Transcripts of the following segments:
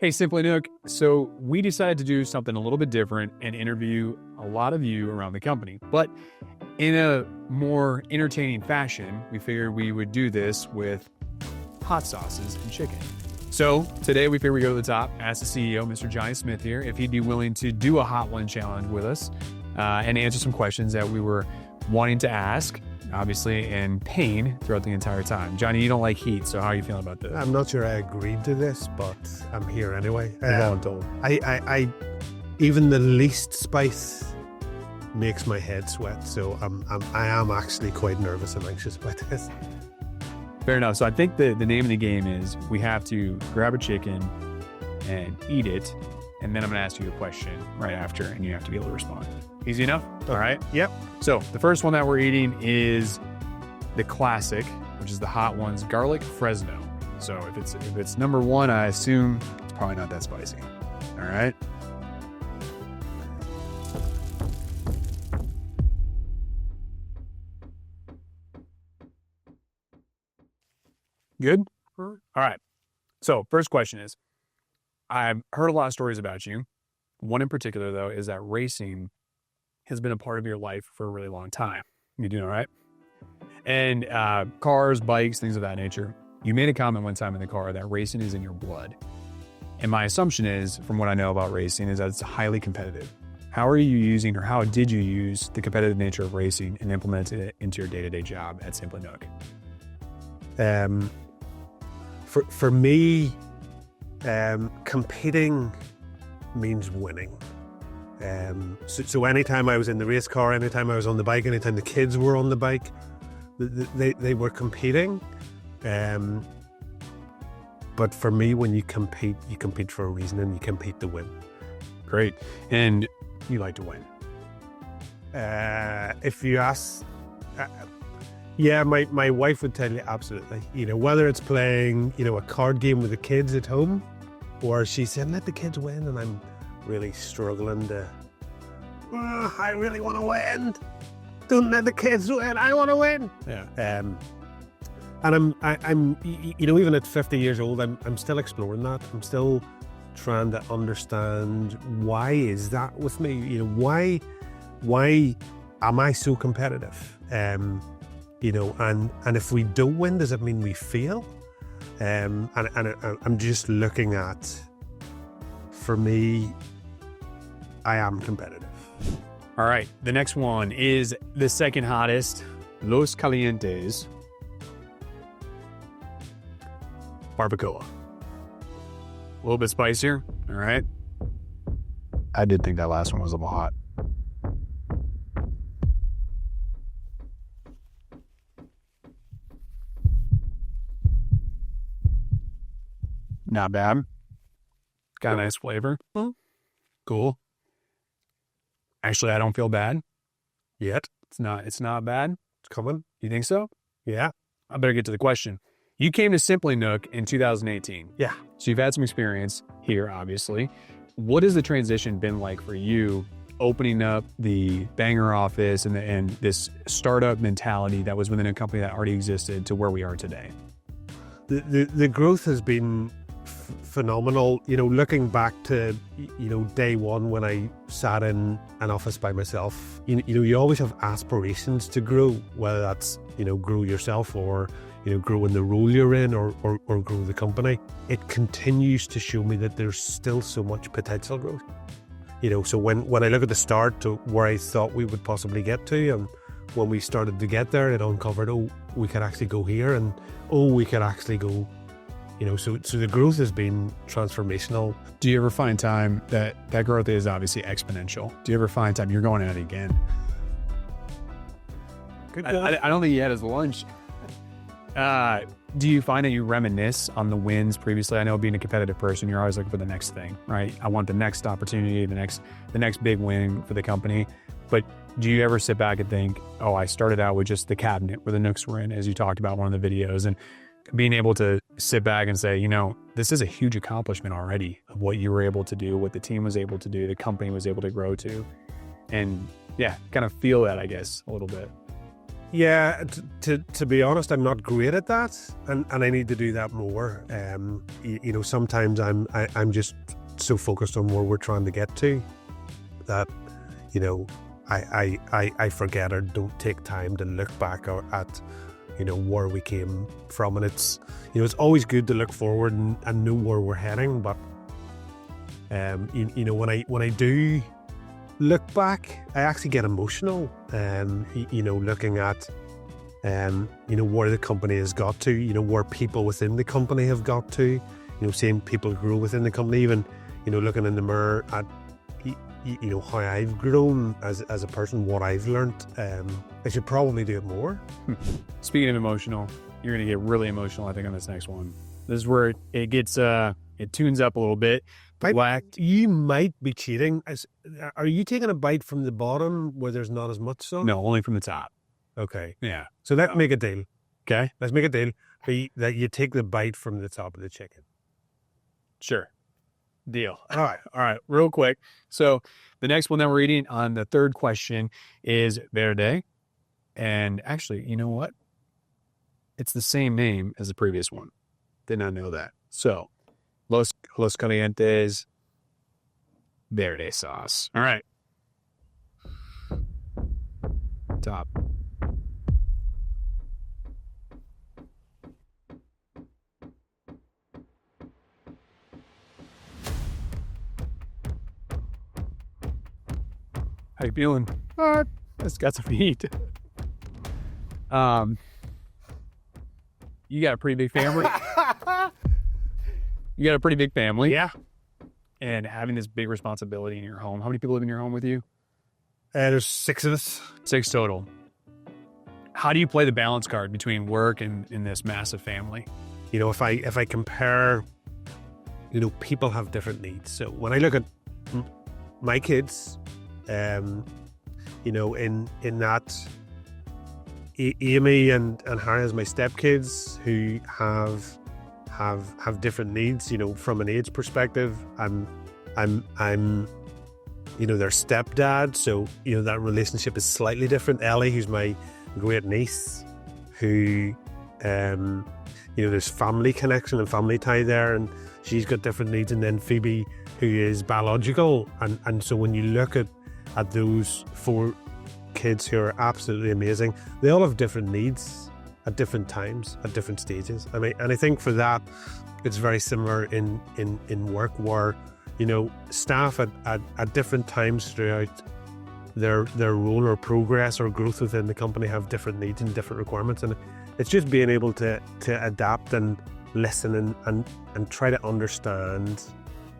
Hey, Simply Nook. So we decided to do something a little bit different and interview a lot of you around the company, but in a more entertaining fashion. We figured we would do this with hot sauces and chicken. So today we figured we go to the top, ask the CEO, Mr. Jonny Smith here, if he'd be willing to do a hot one challenge with us and answer some questions that we were wanting to ask, obviously in pain throughout the entire time. Johnny, you don't like heat, so how are you feeling about this? I'm not sure I agreed to this, but I'm here anyway. Voluntold. I even the least spice makes my head sweat, so I am actually quite nervous and anxious about this. Fair enough. So I think the name of the game is we have to grab a chicken and eat it, and then I'm going to ask you a question right after, and you have to be able to respond. Easy enough? All right. Yep. So the first one that we're eating is the classic, which is the hot ones, garlic Fresno. So if it's number one, I assume it's probably not that spicy. All right. Good? All right. So first question is, I've heard a lot of stories about you. One in particular, though, is that racing has been a part of your life for a really long time. You do know, right? And cars, bikes, things of that nature. You made a comment one time in the car that racing is in your blood. And my assumption is, from what I know about racing, is that it's highly competitive. How are you using, or how did you use the competitive nature of racing and implemented it into your day-to-day job at Simply Nook? For me, competing means winning. So anytime I was in the race car, anytime I was on the bike, anytime the kids were on the bike, they were competing. But for me, when you compete for a reason, and you compete to win. Great. And you like to win? If you ask, yeah, my wife would tell you absolutely. You know, whether it's playing, a card game with the kids at home, or she's saying, let the kids win, and I'm really struggling to, I really want to win. Don't let the kids win. I want to win. Yeah. And I'm, even at 50 years old, I'm still exploring that. I'm still trying to understand, why is that with me? Why am I so competitive? And if we don't win, does it mean we fail? And I'm just looking at, for me, I am competitive. All right. The next one is the second hottest, Los Calientes Barbacoa. A little bit spicier. All right. I did think that last one was a little hot. Not bad. Got a nice flavor. Cool. Actually, I don't feel bad yet. It's not bad. It's coming. You think so? Yeah. I better get to the question. You came to Simply Nook in 2018. Yeah. So you've had some experience here, obviously. What has the transition been like for you, opening up the Bangor office and this startup mentality that was within a company that already existed to where we are today? The growth has been phenomenal. Looking back to day one when I sat in an office by myself, you always have aspirations to grow, whether that's grow yourself or grow in the role you're in or grow the company. It continues to show me that there's still so much potential growth. So when I look at the start to where I thought we would possibly get to, and when we started to get there, it uncovered, we could actually go here, and we could actually go. So the growth has been transformational. Do you ever find time that growth is obviously exponential? Do you ever find time you're going at it again? Good. I don't think he had his lunch. Do you find that you reminisce on the wins previously? I know, being a competitive person, you're always looking for the next thing, right? I want the next opportunity, the next big win for the company. But do you ever sit back and think, I started out with just the cabinet where the Nooks were in, as you talked about in one of the videos, and being able to sit back and say, this is a huge accomplishment already of what you were able to do, what the team was able to do, the company was able to grow to, and kind of feel that, I guess, a little bit. Yeah, to be honest, I'm not great at that, and I need to do that more. Sometimes I'm just so focused on where we're trying to get to that, I forget or don't take time to look back at where we came from, and it's always good to look forward and know where we're heading, but when I do look back, I actually get emotional, looking at where the company has got to, where people within the company have got to, seeing people grow within the company, even looking in the mirror at how I've grown as a person, what I've learned. I should probably do it more. Speaking of emotional, you're going to get really emotional, I think, on this next one. This is where it gets, it tunes up a little bit. You might be cheating. Are you taking a bite from the bottom where there's not as much sauce? No, only from the top. Okay. Yeah. So let's make a deal. Okay. Let's make a deal that you take the bite from the top of the chicken. Sure. Deal. All right. Real quick. So the next one that we're eating on the third question is verde. And actually, you know what? It's the same name as the previous one. Did not know that. So Los Calientes verde sauce. All right. Top. How you feeling? It's got some heat. You got a pretty big family. Yeah. And having this big responsibility in your home. How many people live in your home with you? There's 6 of us. 6 total. How do you play the balance card between work and this massive family? If I compare, people have different needs. So when I look at my kids, in that, Amy and Harry as my stepkids who have different needs. From an age perspective, I'm their stepdad, so that relationship is slightly different. Ellie, who's my great niece, who there's family connection and family tie there, and she's got different needs. And then Phoebe, who is biological, and so when you look at those 4 kids who are absolutely amazing, they all have different needs at different times, at different stages. And I think for that, it's very similar in work, where staff at different times throughout their role or progress or growth within the company have different needs and different requirements, and it's just being able to adapt and listen and try to understand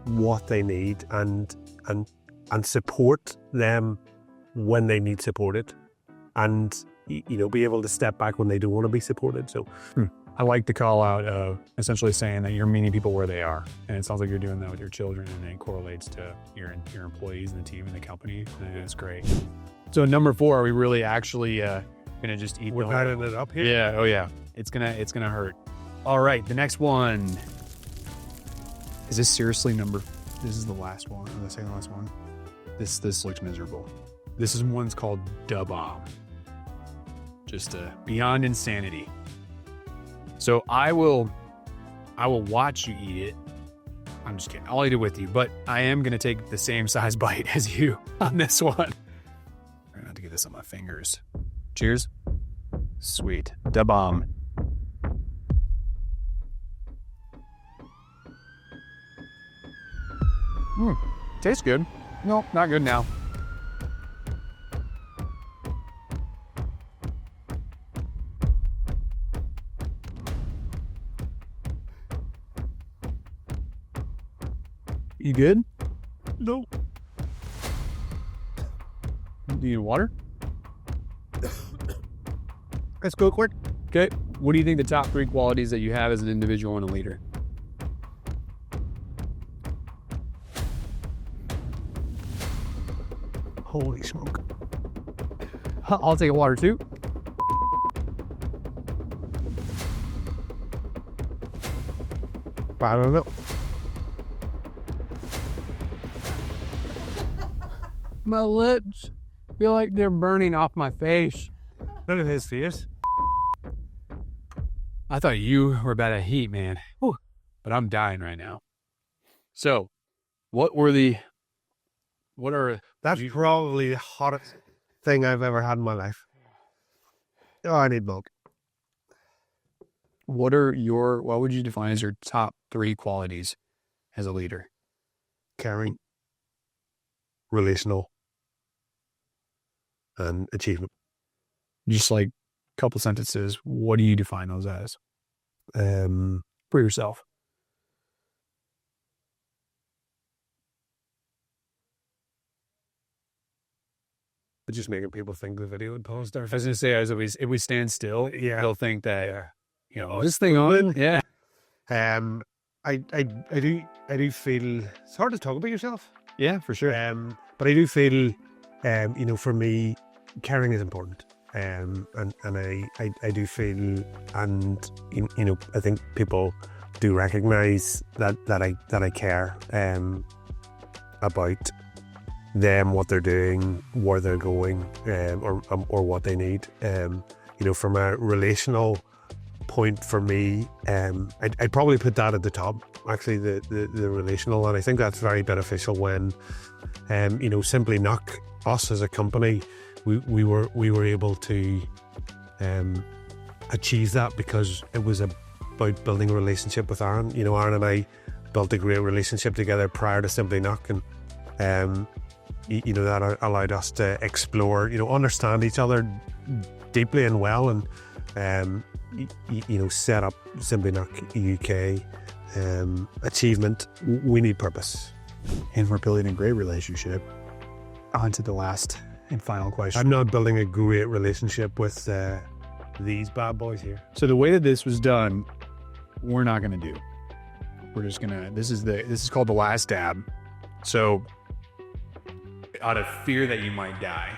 what they need and support them when they need supported, and be able to step back when they don't want to be supported. So I like the call out of essentially saying that you're meeting people where they are, and it sounds like you're doing that with your children, and it correlates to your employees and the team and the company, and it's great. So number 4, are we really actually gonna just eat? We're patting it up here. Yeah. Oh yeah. It's gonna hurt. All right. The next one. Is this seriously This is the last one, or the second last one. This looks miserable. This is one's called Da Bomb. Just beyond insanity. So I will watch you eat it. I'm just kidding. I'll eat it with you, but I am going to take the same size bite as you on this one. I'm going to have to get this on my fingers. Cheers. Sweet. Da Bomb. Tastes good. No, not good now. You good? No. Do you need water? Let's go quick. Okay. What do you think the top 3 qualities that you have as an individual and a leader? Holy smoke. I'll take a water too. I don't know. My lips feel like they're burning off my face. Look at his face. I thought you were about to heat, man. Whew. But I'm dying right now. So, what are... That's probably the hottest thing I've ever had in my life. Oh, I need milk. What would you define as your top 3 qualities as a leader? Caring, relational, and achievement. Just like a couple sentences, what do you define those as for yourself? Just making people think the video would pause there. I was going to say, if we stand still, Yeah. they'll think that, this thing on. Yeah. I do feel it's hard to talk about yourself. Yeah, for sure. But I do feel, for me, caring is important. And I do feel, and I think people do recognize that I care about them, what they're doing, where they're going, or what they need. From a relational point for me, I'd probably put that at the top. Actually, the relational, and I think that's very beneficial when, Simply SNUC, us as a company, we were able to achieve that because it was about building a relationship with Aaron. Aaron and I built a great relationship together prior to Simply SNUC, and that allowed us to explore, understand each other deeply and well, and set up Simply SNUC UK. Achievement, we need purpose. And we're building a great relationship. On to the last and final question. I'm not building a great relationship with these bad boys here. So the way that this was done, we're not going to do. We're just going to, this is called the last dab. So out of fear that you might die,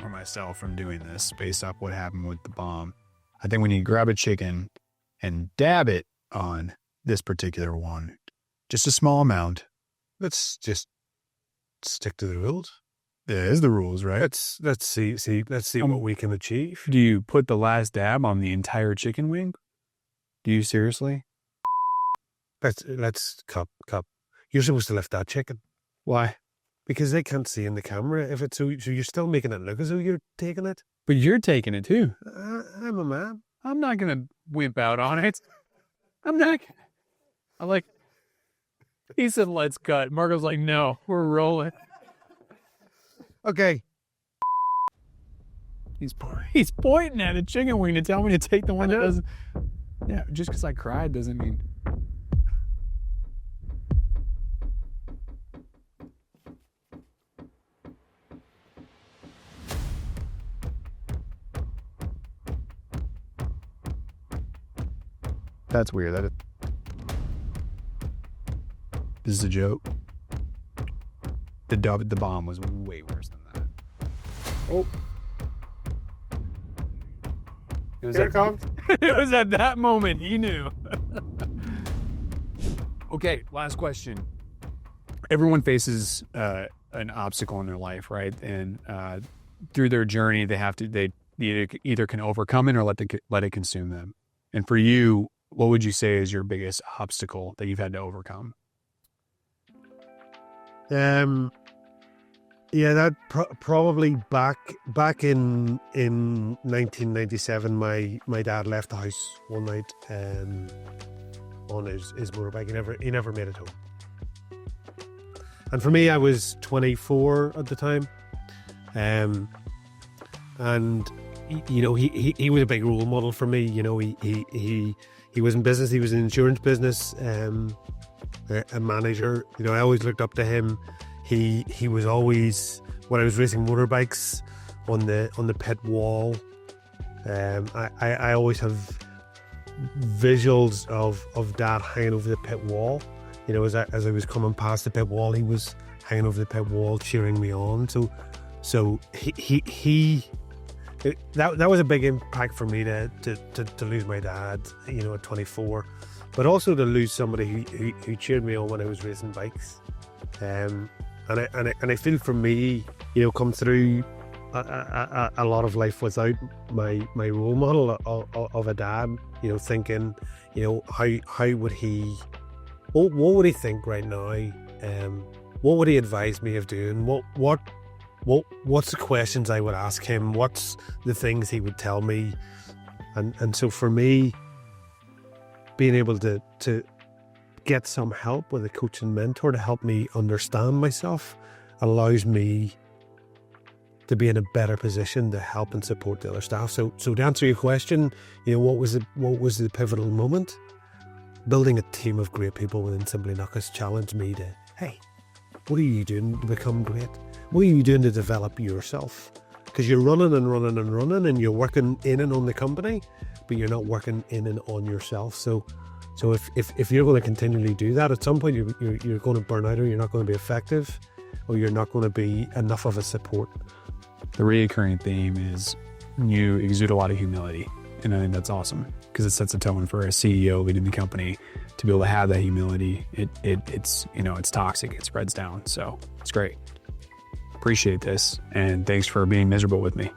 or myself from doing this based off what happened with the bomb, I think we need to grab a chicken and dab it on this particular one. Just a small amount. Let's just stick to the rules. It is the rules, right? Let's see what we can achieve. Do you put the last dab on the entire chicken wing? Do you seriously? Let's cup. You're supposed to lift that chicken. Why? Because they can't see in the camera. If it's so you're still making it look as though you're taking it. But you're taking it too. I'm a man. I'm not gonna wimp out on it. I'm not. He said, "Let's cut." Marco's like, "No, we're rolling." Okay. He's pointing at a chicken wing to tell me to take the one that doesn't. Yeah, just because I cried doesn't mean. That's weird. This is a joke. The bomb was way worse than that. Oh. It was at that moment he knew. Okay, last question. Everyone faces an obstacle in their life, right? And through their journey, they either can overcome it or let it consume them. And for you, what would you say is your biggest obstacle that you've had to overcome? That probably back in 1997, my dad left the house one night on his motorbike. He never made it home. And for me, I was 24 at the time, and he was a big role model for me. He was in business. He was in insurance business. A manager. I always looked up to him. He was always, when I was racing motorbikes on the pit wall, I always have visuals of Dad hanging over the pit wall. As I was coming past the pit wall, he was hanging over the pit wall cheering me on. So that was a big impact for me to lose my dad, at 24, but also to lose somebody who cheered me on when I was racing bikes. And I feel for me, come through a lot of life without my role model of a dad, you know, thinking, you know, how would he, what would he think right now? What would he advise me of doing? What's the questions I would ask him? What's the things he would tell me? And so for me, being able to get some help with a coach and mentor to help me understand myself allows me to be in a better position to help and support the other staff. So to answer your question, you know, what was the pivotal moment? Building a team of great people within Simply SNUC has challenged me to, hey, what are you doing to become great? What are you doing to develop yourself? Because you're running and running and running, and you're working in and on the company, but you're not working in and on yourself. So if you're going to continually do that, at some point you're going to burn out, or you're not going to be effective, or you're not going to be enough of a support. The recurring theme is you exude a lot of humility, and I think that's awesome because it sets a tone for a CEO leading the company to be able to have that humility. It's you know, it's toxic, it spreads down, so it's great. Appreciate this, and thanks for being miserable with me.